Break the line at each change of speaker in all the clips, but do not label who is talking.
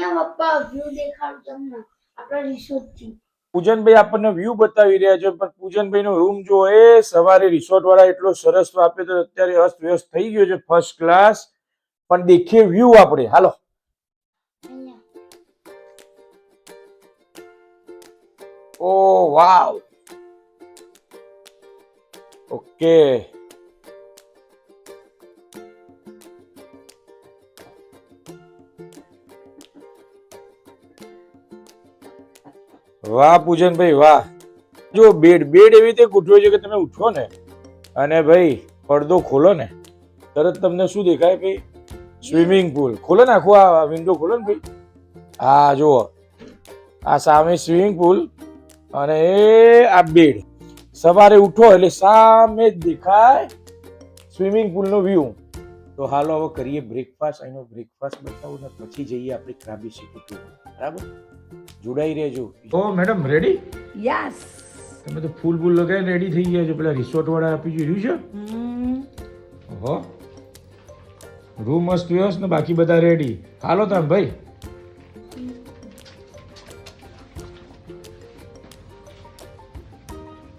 અહીંયા પપ્પા વ્યૂ દેખાડું તમને આપણા રિસોર્ટ થી.
પૂજનભાઈ આપણને વ્યૂ બતાવી રહ્યા છે, પણ પૂજનભાઈ નો રૂમ જો એ સવારે રિસોર્ટ વાળા એટલો સરસ આપ્યો તો અત્યારે અસ્ત વ્યસ્ત થઈ ગયો છે, ફર્સ્ટ ક્લાસ. પણ દેખીએ વ્યૂ આપણે. હાલો. ઓ વાવ. ઓકે. વાહ પૂજનભાઈ વાહ. જો બેડ એવી રીતે ગોઠવ્યો છે કે તમે ઉઠો ને અને ભાઈ પડદો ખોલો ને તરત તમને શું દેખાય ભાઈ? Swimming pool. ખોલો ને આખું આ વિન્ડો ખોલો ને ભાઈ. હા જુઓ, આ સામે સ્વિમિંગ પુલ અને એ આ બેડ. સવારે ઉઠો એટલે સામે જ દેખાય સ્વિમિંગ પુલ નો વ્યૂ. તો હાલો હવે કરીએ બ્રેકફાસ્ટ. અહીંનો બ્રેકફાસ્ટ બતાવું ને પછી જઈએ આપણે ક્રાબી સિટી. બરાબર, જોડાઈ રહેજો. ઓ મેડમ રેડી?
યસ.
તમે તો ફૂલ લગાવીને રેડી થઈ ગયા છો. પેલા રિસોર્ટ વાળા આપી જોયું છે. ઓહો, રૂમ મસ્ત વ્યવસ્થિત ને બાકી બધા રેડી. હાલો તમે ભાઈ.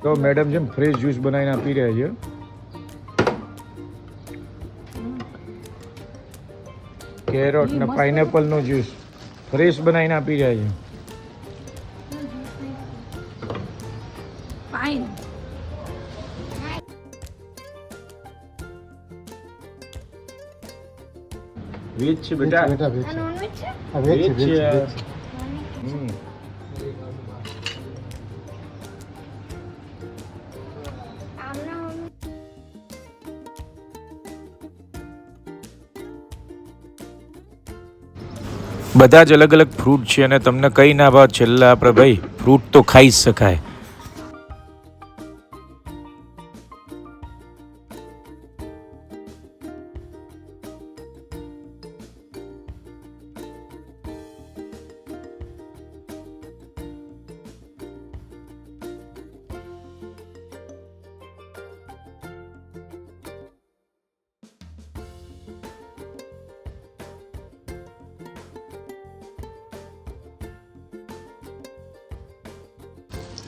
તો મેડમ જેમ ફ્રેશ જ્યુસ બનાવીને આપી રહ્યા છે. કેરોટ ને પાઇનેપલ નો જ્યુસ ફ્રેશ બનાવીને આપી રહ્યા છે.
ફાઇન.
વેજ છે બેટા.
આ નોનવેજ છે?
વેજ છે. બધા જ અલગ અલગ ફ્રૂટ છે અને તમને કઈ ના ભાવ છેલ્લા આપણે ભાઈ ફ્રૂટ તો ખાઈ જ શકાય.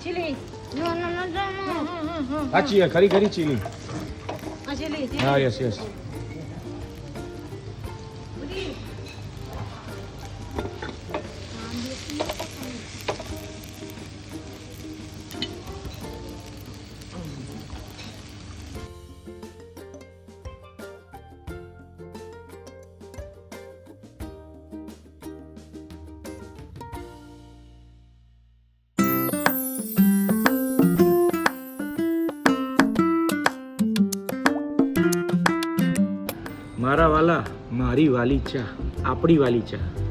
ચીલી.
No.
આ ચીલી ખરી ચીલી.
આ ચીલી.
હા યસ. મારા વાલા, મારી વાલી ચા, આપણી વાલી ચા.